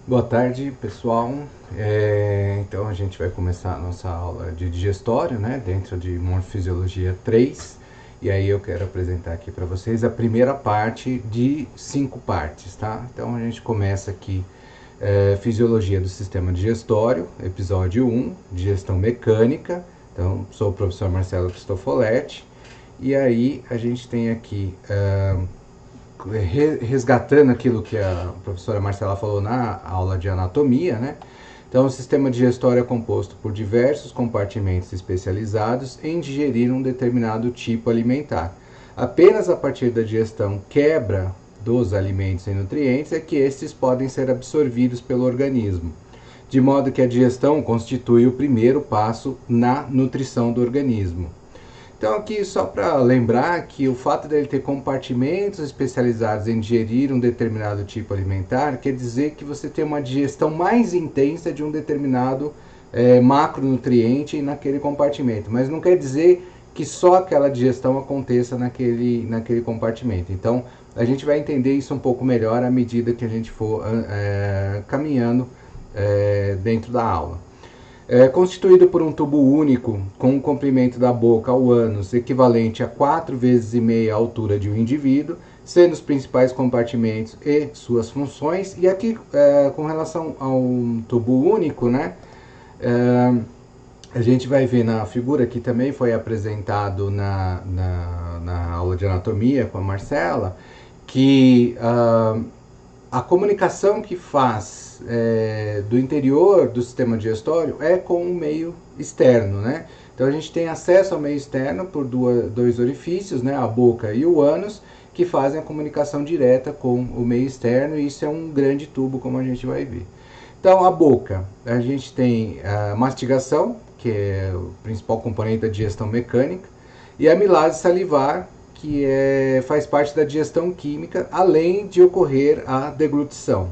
Boa tarde, pessoal. Então a gente vai começar a nossa aula de digestório, né, dentro de Morfisiologia 3. E aí eu quero apresentar aqui para vocês a primeira parte de 5 partes, tá? Então a gente começa aqui Fisiologia do Sistema Digestório, episódio 1, Digestão Mecânica. Então, sou o professor Marcelo Cristofoletti. E aí a gente tem aqui resgatando aquilo que a professora Marcela falou na aula de anatomia, né? Então, o sistema digestório é composto por diversos compartimentos especializados em digerir um determinado tipo alimentar. Apenas a partir da digestão quebra dos alimentos e nutrientes é que estes podem ser absorvidos pelo organismo, de modo que a digestão constitui o primeiro passo na nutrição do organismo. Então aqui só para lembrar que o fato dele ter compartimentos especializados em digerir um determinado tipo alimentar quer dizer que você tem uma digestão mais intensa de um determinado macronutriente naquele compartimento, mas não quer dizer que só aquela digestão aconteça naquele compartimento. Então a gente vai entender isso um pouco melhor à medida que a gente for caminhando dentro da aula. É constituído por um tubo único com um comprimento da boca ao ânus equivalente a 4,5 vezes a altura de um indivíduo, sendo os principais compartimentos e suas funções. E aqui, com relação ao tubo único, né, a gente vai ver na figura que também foi apresentado na aula de anatomia com a Marcela, que a comunicação que faz do interior do sistema digestório é com o meio externo, né? Então a gente tem acesso ao meio externo por dois orifícios, né? A boca e o ânus, que fazem a comunicação direta com o meio externo, e isso é um grande tubo, como a gente vai ver. Então a boca, a gente tem a mastigação, que é o principal componente da digestão mecânica, e a amilase salivar, que faz parte da digestão química, além de ocorrer a deglutição.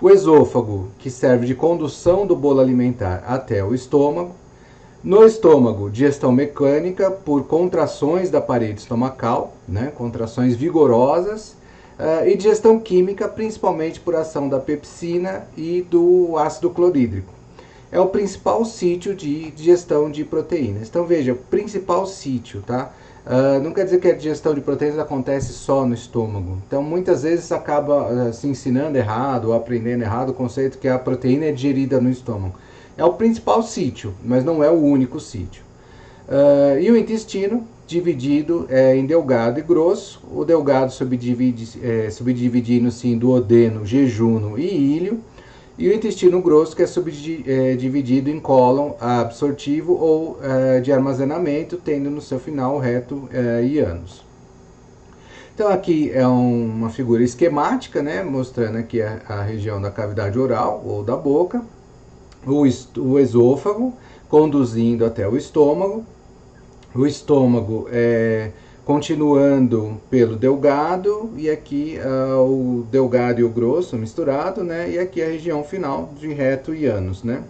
O esôfago, que serve de condução do bolo alimentar até o estômago. No estômago, digestão mecânica por contrações da parede estomacal, né, contrações vigorosas, e digestão química, principalmente por ação da pepsina e do ácido clorídrico. É o principal sítio de digestão de proteínas. Então veja, o principal sítio, tá? Não quer dizer que a digestão de proteínas acontece só no estômago. Então, muitas vezes acaba se ensinando errado ou aprendendo errado o conceito que a proteína é digerida no estômago. É o principal sítio, mas não é o único sítio. E o intestino, dividido em delgado e grosso. O delgado subdividindo-se em duodeno, jejuno e íleo. E o intestino grosso, que é subdividido em cólon absortivo ou de armazenamento, tendo no seu final o reto e ânus. Então aqui é uma figura esquemática, né, mostrando aqui a região da cavidade oral ou da boca, o esôfago conduzindo até o estômago estômago continuando pelo delgado, e aqui o delgado e o grosso misturado, né? E aqui a região final de reto e ânus, né?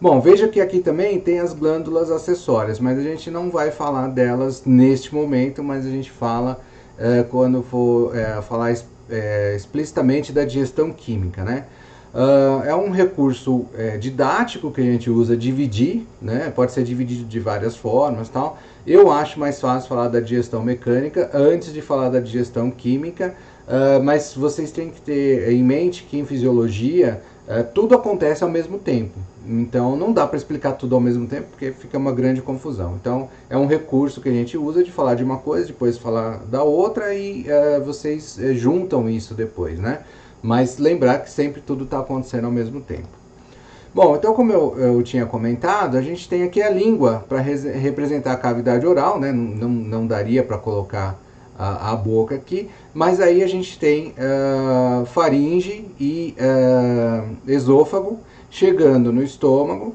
Bom, veja que aqui também tem as glândulas acessórias, mas a gente não vai falar delas neste momento, mas a gente fala quando for falar explicitamente da digestão química, né? É um recurso didático que a gente usa dividir, né? Pode ser dividido de várias formas, tal. Eu acho mais fácil falar da digestão mecânica antes de falar da digestão química, mas vocês têm que ter em mente que em fisiologia tudo acontece ao mesmo tempo. Então não dá para explicar tudo ao mesmo tempo, porque fica uma grande confusão. Então é um recurso que a gente usa de falar de uma coisa, depois falar da outra, e vocês juntam isso depois, né? Mas lembrar que sempre tudo está acontecendo ao mesmo tempo. Bom, então como eu tinha comentado, a gente tem aqui a língua para representar a cavidade oral, né? Não daria para colocar a boca aqui, mas aí a gente tem faringe e esôfago chegando no estômago,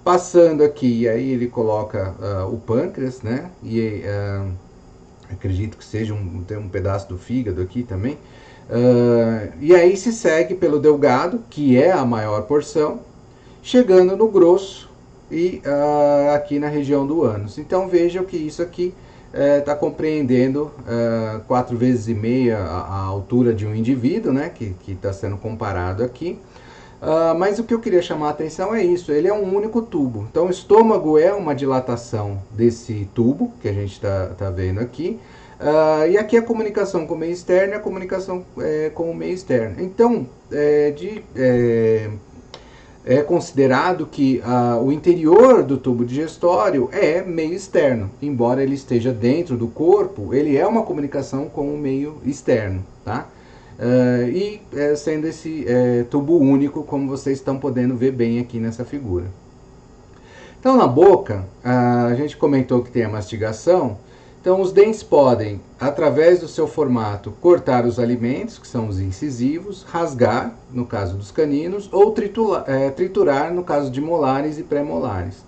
passando aqui, e aí ele coloca o pâncreas, né? E acredito que seja tem um pedaço do fígado aqui também. E aí se segue pelo delgado, que é a maior porção, chegando no grosso e aqui na região do ânus. Então vejam que isso aqui está compreendendo 4,5 vezes a altura de um indivíduo, né, que está sendo comparado aqui. Mas o que eu queria chamar a atenção é isso, ele é um único tubo. Então o estômago é uma dilatação desse tubo, que a gente está vendo aqui. E aqui a comunicação com o meio externo e a comunicação com o meio externo. Então, é considerado que o interior do tubo digestório é meio externo. Embora ele esteja dentro do corpo, ele é uma comunicação com o meio externo, tá? Sendo esse tubo único, como vocês estão podendo ver bem aqui nessa figura. Então, na boca, a gente comentou que tem a mastigação. Então, os dentes podem, através do seu formato, cortar os alimentos, que são os incisivos, rasgar, no caso dos caninos, ou triturar, no caso de molares e pré-molares.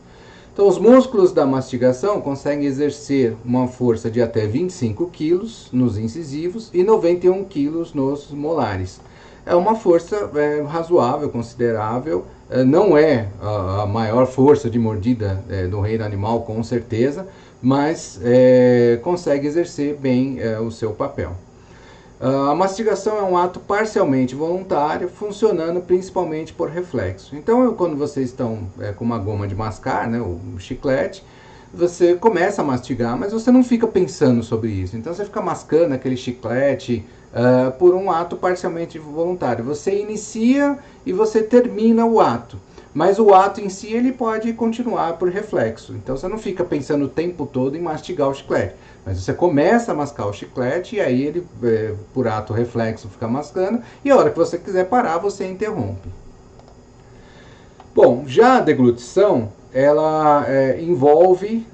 Então, os músculos da mastigação conseguem exercer uma força de até 25 kg nos incisivos e 91 kg nos molares. É uma força razoável, considerável. Não é a maior força de mordida do reino animal, com certeza, mas consegue exercer bem o seu papel. A mastigação é um ato parcialmente voluntário, funcionando principalmente por reflexo. Então, quando vocês estão com uma goma de mascar, né, o chiclete, você começa a mastigar, mas você não fica pensando sobre isso. Então, você fica mascando aquele chiclete por um ato parcialmente voluntário. Você inicia e você termina o ato. Mas o ato em si ele pode continuar por reflexo. Então você não fica pensando o tempo todo em mastigar o chiclete. Mas você começa a mascar o chiclete e aí ele, por ato reflexo, fica mascando. E a hora que você quiser parar, você interrompe. Bom, já a deglutição, ela envolve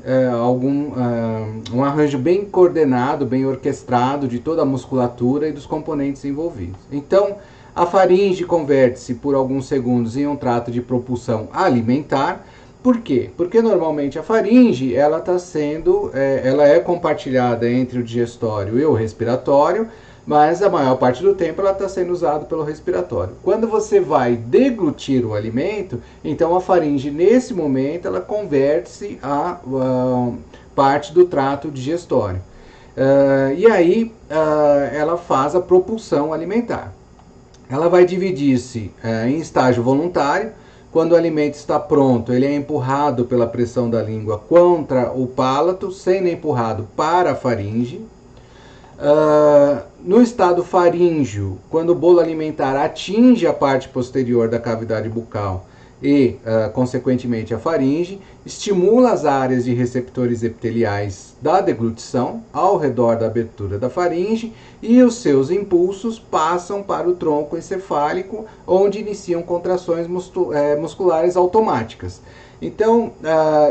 um arranjo bem coordenado, bem orquestrado de toda a musculatura e dos componentes envolvidos. Então, a faringe converte-se por alguns segundos em um trato de propulsão alimentar. Por quê? Porque normalmente a faringe ela é compartilhada entre o digestório e o respiratório, mas a maior parte do tempo ela está sendo usada pelo respiratório. Quando você vai deglutir o alimento, então a faringe nesse momento ela converte-se a parte do trato digestório. E aí ela faz a propulsão alimentar. Ela vai dividir-se em estágio voluntário. Quando o alimento está pronto, ele é empurrado pela pressão da língua contra o palato, sendo empurrado para a faringe. No estado faríngeo, quando o bolo alimentar atinge a parte posterior da cavidade bucal e, consequentemente, a faringe, estimula as áreas de receptores epiteliais da deglutição ao redor da abertura da faringe e os seus impulsos passam para o tronco encefálico, onde iniciam contrações musculares automáticas. Então,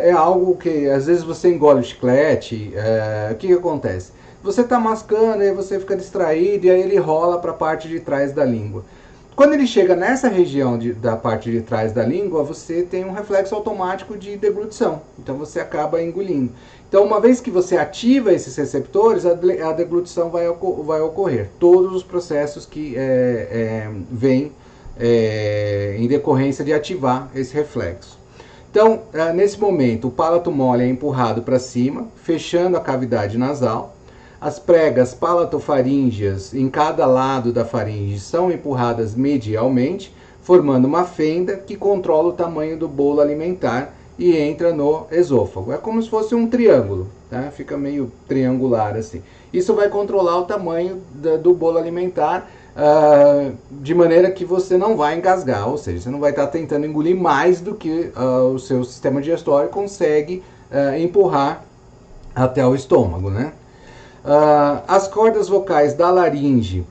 é algo que, às vezes, você engole o chiclete, o que acontece? Você está mascando, aí você fica distraído e aí ele rola para a parte de trás da língua. Quando ele chega nessa região da parte de trás da língua, você tem um reflexo automático de deglutição. Então você acaba engolindo. Então, uma vez que você ativa esses receptores, a deglutição vai ocorrer. Todos os processos que vêm em decorrência de ativar esse reflexo. Então, nesse momento, o palato mole é empurrado para cima, fechando a cavidade nasal. As pregas palatofaríngeas em cada lado da faringe são empurradas medialmente, formando uma fenda que controla o tamanho do bolo alimentar e entra no esôfago. É como se fosse um triângulo, tá? Fica meio triangular assim. Isso vai controlar o tamanho do bolo alimentar de maneira que você não vai engasgar, ou seja, você não vai estar tentando engolir mais do que o seu sistema digestório consegue empurrar até o estômago, né? As cordas vocais da laringe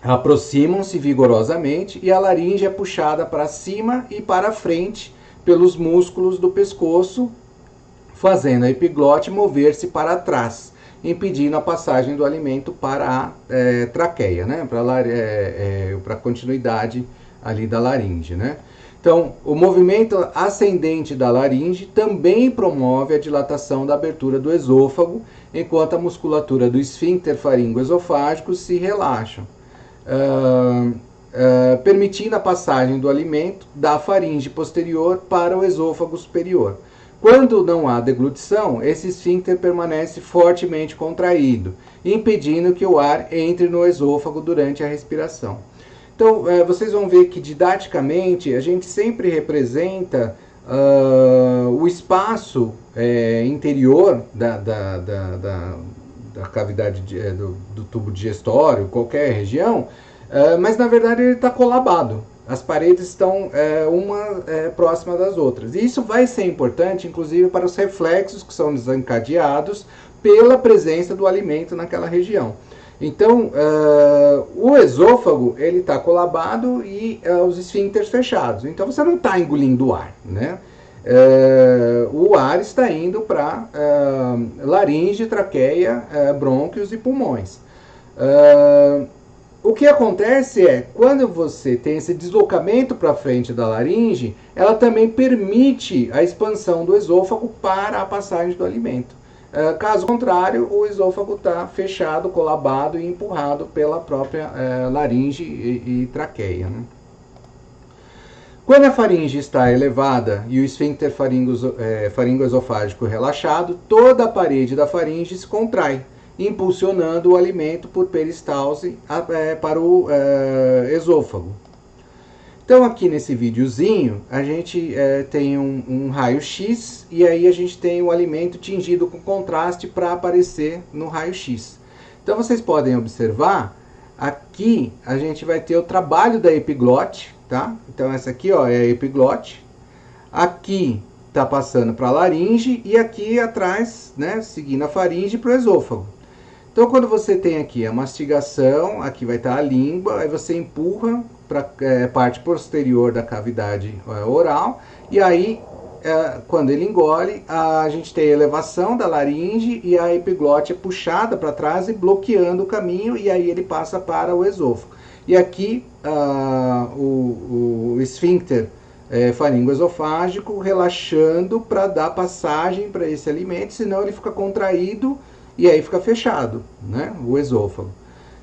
aproximam-se vigorosamente e a laringe é puxada para cima e para frente pelos músculos do pescoço, fazendo a epiglote mover-se para trás, impedindo a passagem do alimento para a traqueia, né? Para a continuidade ali da laringe, né? Então, o movimento ascendente da laringe também promove a dilatação da abertura do esôfago, enquanto a musculatura do esfíncter faringo-esofágico se relaxa, permitindo a passagem do alimento da faringe posterior para o esôfago superior. Quando não há deglutição, esse esfíncter permanece fortemente contraído, impedindo que o ar entre no esôfago durante a respiração. Então, vocês vão ver que didaticamente a gente sempre representa o espaço interior da cavidade do tubo digestório, qualquer região, mas na verdade ele está colabado. As paredes estão uma próxima das outras. E isso vai ser importante, inclusive, para os reflexos que são desencadeados pela presença do alimento naquela região. Então, o esôfago ele está colabado e os esfíncteres fechados. Então, você não está engolindo o ar, né? O ar está indo para laringe, traqueia, brônquios e pulmões. O que acontece é, quando você tem esse deslocamento para frente da laringe, ela também permite a expansão do esôfago para a passagem do alimento. Caso contrário, o esôfago está fechado, colabado e empurrado pela própria laringe e traqueia, né? Quando a faringe está elevada e o esfíncter faringoesofágico relaxado, toda a parede da faringe se contrai, impulsionando o alimento por peristalse para o esôfago. Então aqui nesse videozinho a gente tem um raio-x e aí a gente tem o alimento tingido com contraste para aparecer no raio-x. Então vocês podem observar, aqui a gente vai ter o trabalho da epiglote, tá? Então essa aqui ó, é a epiglote, aqui está passando para a laringe e aqui atrás, né, seguindo a faringe para o esôfago. Então quando você tem aqui a mastigação, aqui vai estar a língua, aí você empurra para a parte posterior da cavidade oral, e aí quando ele engole, a gente tem a elevação da laringe e a epiglote é puxada para trás e bloqueando o caminho, e aí ele passa para o esôfago. E aqui o esfíncter faringoesofágico relaxando para dar passagem para esse alimento, senão ele fica contraído e aí fica fechado, né, o esôfago.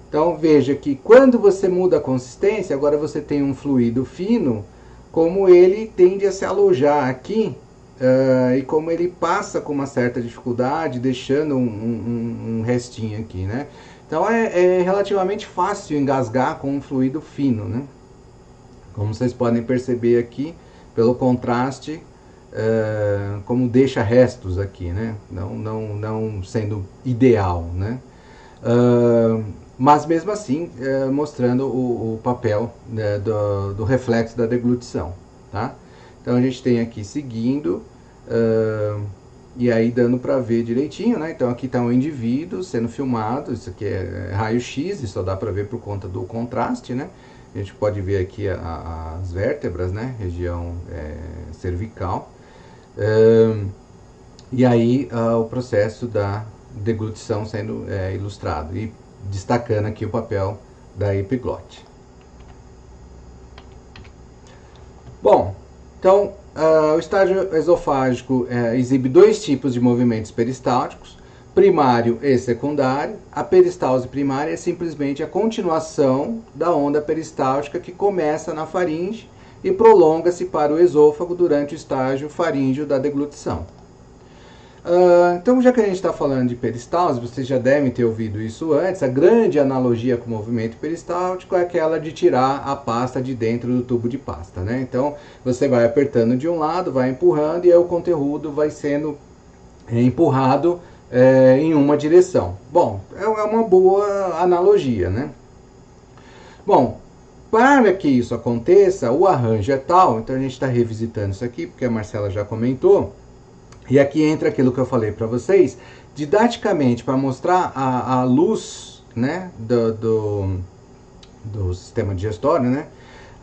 Então veja que quando você muda a consistência, agora você tem um fluido fino, como ele tende a se alojar aqui e como ele passa com uma certa dificuldade, deixando um restinho aqui, né? Então é relativamente fácil engasgar com um fluido fino, né? Como vocês podem perceber aqui, pelo contraste, como deixa restos aqui, né? Não sendo ideal, né? Mas mesmo assim mostrando o papel, né, do reflexo da deglutição, tá? Então a gente tem aqui seguindo, e aí dando para ver direitinho, né? Então aqui está um indivíduo sendo filmado, isso aqui é raio-x, e só dá para ver por conta do contraste, né? A gente pode ver aqui as vértebras, né? Região cervical. E aí o processo da deglutição sendo ilustrado, e destacando aqui o papel da epiglote. Bom, então o estágio esofágico exibe dois tipos de movimentos peristálticos, primário e secundário. A peristalse primária é simplesmente a continuação da onda peristáltica que começa na faringe e prolonga-se para o esôfago durante o estágio faríngeo da deglutição. Então, já que a gente está falando de peristalse, vocês já devem ter ouvido isso antes, a grande analogia com o movimento peristáltico é aquela de tirar a pasta de dentro do tubo de pasta, né? Então, você vai apertando de um lado, vai empurrando, e aí o conteúdo vai sendo empurrado em uma direção. Bom, é uma boa analogia, né? Bom, para que isso aconteça, o arranjo é tal, então a gente está revisitando isso aqui, porque a Marcela já comentou. E aqui entra aquilo que eu falei para vocês, didaticamente, para mostrar a luz, né, do sistema digestório, né,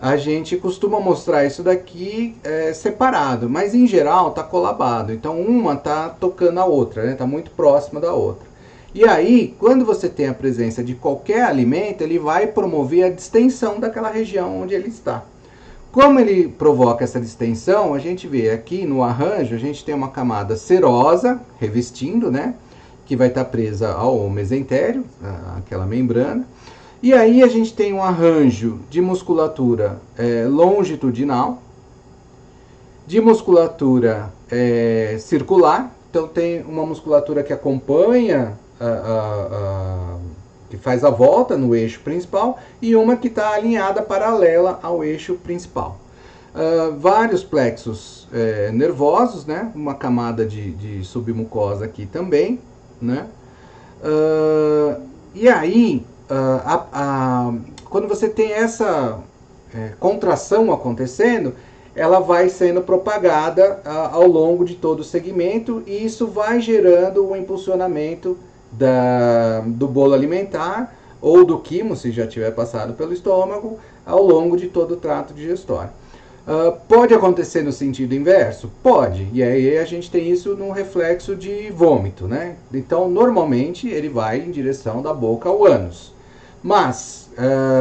a gente costuma mostrar isso daqui separado, mas em geral está colabado. Então uma está tocando a outra, né, está muito próxima da outra. E aí, quando você tem a presença de qualquer alimento, ele vai promover a distensão daquela região onde ele está. Como ele provoca essa distensão, a gente vê aqui no arranjo, a gente tem uma camada serosa, revestindo, né? Que vai estar presa ao mesentério, aquela membrana. E aí a gente tem um arranjo de musculatura longitudinal. de musculatura circular. Então tem uma musculatura que acompanha, que faz a volta no eixo principal, e uma que está alinhada paralela ao eixo principal. Vários plexos nervosos, né? Uma camada de submucosa aqui também, né? E aí, quando você tem essa contração acontecendo, ela vai sendo propagada ao longo de todo o segmento, e isso vai gerando o impulsionamento do bolo alimentar ou do quimo, se já tiver passado pelo estômago, ao longo de todo o trato digestório. Pode acontecer no sentido inverso? Pode, e aí a gente tem isso num reflexo de vômito, né? Então, normalmente, ele vai em direção da boca ao ânus. Mas,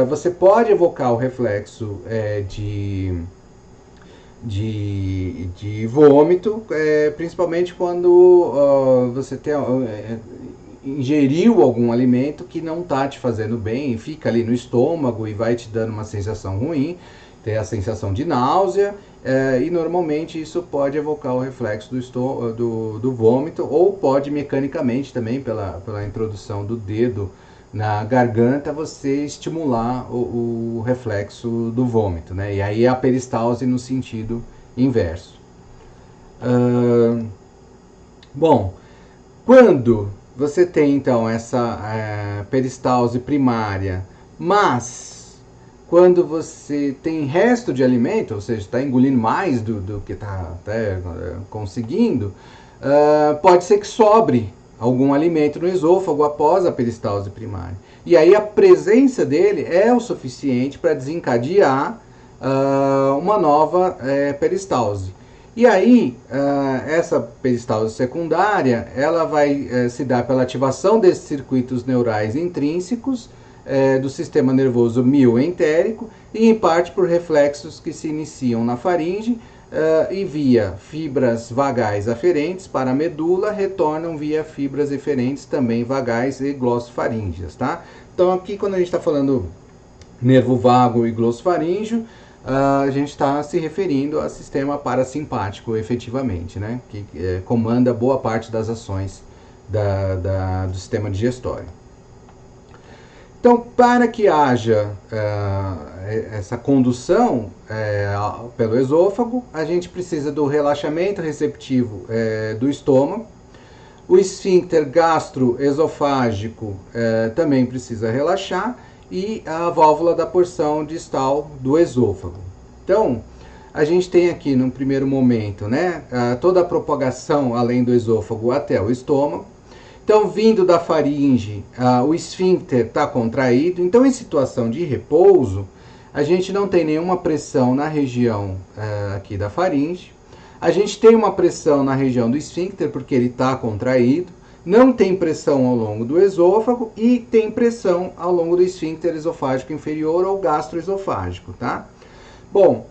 você pode evocar o reflexo de vômito, principalmente quando você ingeriu algum alimento que não está te fazendo bem, fica ali no estômago e vai te dando uma sensação ruim, tem a sensação de náusea, e normalmente isso pode evocar o reflexo do vômito, ou pode mecanicamente também, pela introdução do dedo na garganta, você estimular o reflexo do vômito, né? E aí a peristalse no sentido inverso. Bom, quando você tem então essa peristalse primária, mas quando você tem resto de alimento, ou seja, está engolindo mais do que está conseguindo, pode ser que sobre algum alimento no esôfago após a peristalse primária. E aí a presença dele é o suficiente para desencadear uma nova peristalse. E aí, essa peristalse secundária, ela vai se dar pela ativação desses circuitos neurais intrínsecos do sistema nervoso mioentérico, e em parte por reflexos que se iniciam na faringe e via fibras vagais aferentes para a medula, retornam via fibras eferentes também vagais e glossofaríngeas, tá? Então aqui, quando a gente está falando nervo vago e glossofaríngeo, a gente está se referindo ao sistema parasimpático, efetivamente, né? Que comanda boa parte das ações do sistema digestório. Então, para que haja essa condução pelo esôfago, a gente precisa do relaxamento receptivo do estômago. O esfíncter gastroesofágico também precisa relaxar, e a válvula da porção distal do esôfago. Então, a gente tem aqui, num primeiro momento, né, toda a propagação além do esôfago até o estômago. Então, vindo da faringe, o esfíncter está contraído. Então, em situação de repouso, a gente não tem nenhuma pressão na região aqui da faringe. A gente tem uma pressão na região do esfíncter, porque ele está contraído. Não tem pressão ao longo do esôfago e tem pressão ao longo do esfíncter esofágico inferior ou gastroesofágico, tá? Bom,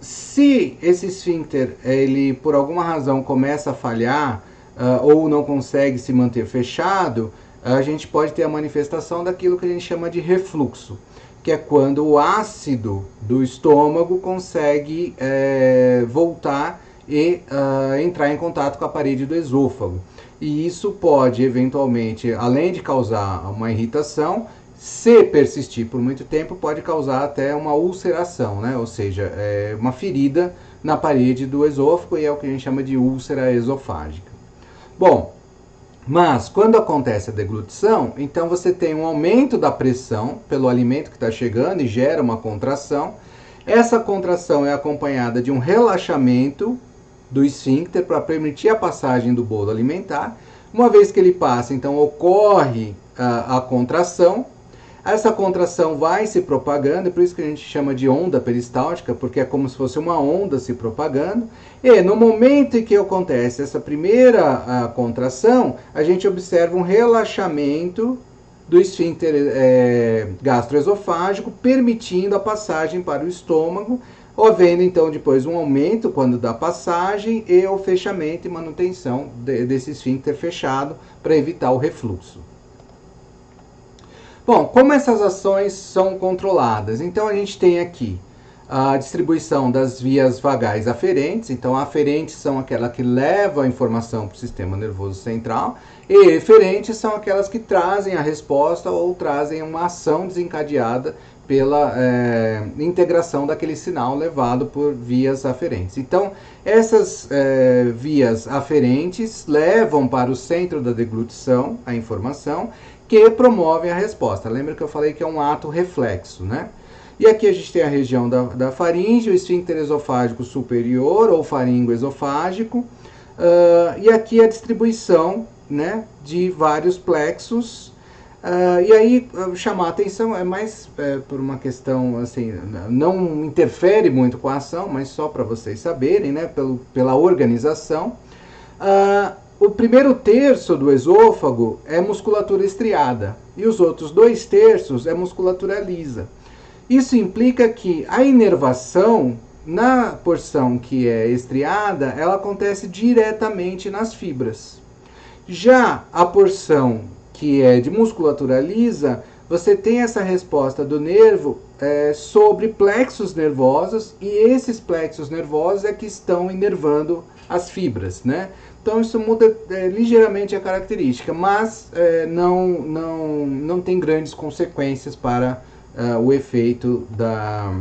se esse esfíncter, ele por alguma razão começa a falhar, ou não consegue se manter fechado, a gente pode ter a manifestação daquilo que a gente chama de refluxo, que é quando o ácido do estômago consegue voltar e entrar em contato com a parede do esôfago. E isso pode, eventualmente, além de causar uma irritação, se persistir por muito tempo, pode causar até uma ulceração, né? Ou seja, uma ferida na parede do esôfago, e é o que a gente chama de úlcera esofágica. Bom, mas quando acontece a deglutição, então você tem um aumento da pressão pelo alimento que está chegando e gera uma contração. Essa contração é acompanhada de um relaxamento do esfíncter para permitir a passagem do bolo alimentar. Uma vez que ele passa, então ocorre a contração. Essa contração vai se propagando, é por isso que a gente chama de onda peristáltica, porque é como se fosse uma onda se propagando. E no momento em que acontece essa primeira contração, a gente observa um relaxamento do esfíncter gastroesofágico, permitindo a passagem para o estômago, havendo então depois um aumento quando da passagem e o fechamento e manutenção desse esfíncter fechado para evitar o refluxo. Bom, como essas ações são controladas? Então a gente tem aqui a distribuição das vias vagais aferentes. Então, aferentes são aquelas que levam a informação para o sistema nervoso central, e eferentes são aquelas que trazem a resposta ou trazem uma ação desencadeada pela integração daquele sinal levado por vias aferentes. Então, essas vias aferentes levam para o centro da deglutição a informação que promovem a resposta. Lembra que eu falei que é um ato reflexo, né? E aqui a gente tem a região da faringe, o esfíncter esofágico superior ou faringoesofágico, e aqui a distribuição, né, de vários plexos. E aí chamar a atenção é mais por uma questão assim, não interfere muito com a ação, mas só para vocês saberem, né, pela organização. O primeiro terço do esôfago é musculatura estriada e os outros 2/3 é musculatura lisa. Isso implica que a inervação na porção que é estriada, ela acontece diretamente nas fibras. Já a porção que é de musculatura lisa, você tem essa resposta do nervo sobre plexos nervosos, e esses plexos nervosos é que estão inervando as fibras, né? Então isso muda ligeiramente a característica, mas não tem grandes consequências para o efeito da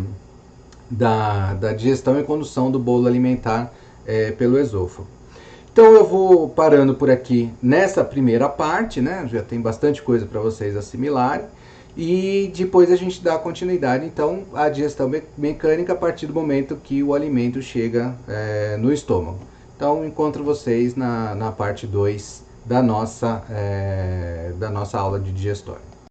digestão e condução do bolo alimentar pelo esôfago. Então eu vou parando por aqui nessa primeira parte, né? Já tem bastante coisa para vocês assimilarem. E depois a gente dá continuidade, então, à digestão mecânica a partir do momento que o alimento chega no estômago. Então encontro vocês na parte 2 da nossa aula de digestório.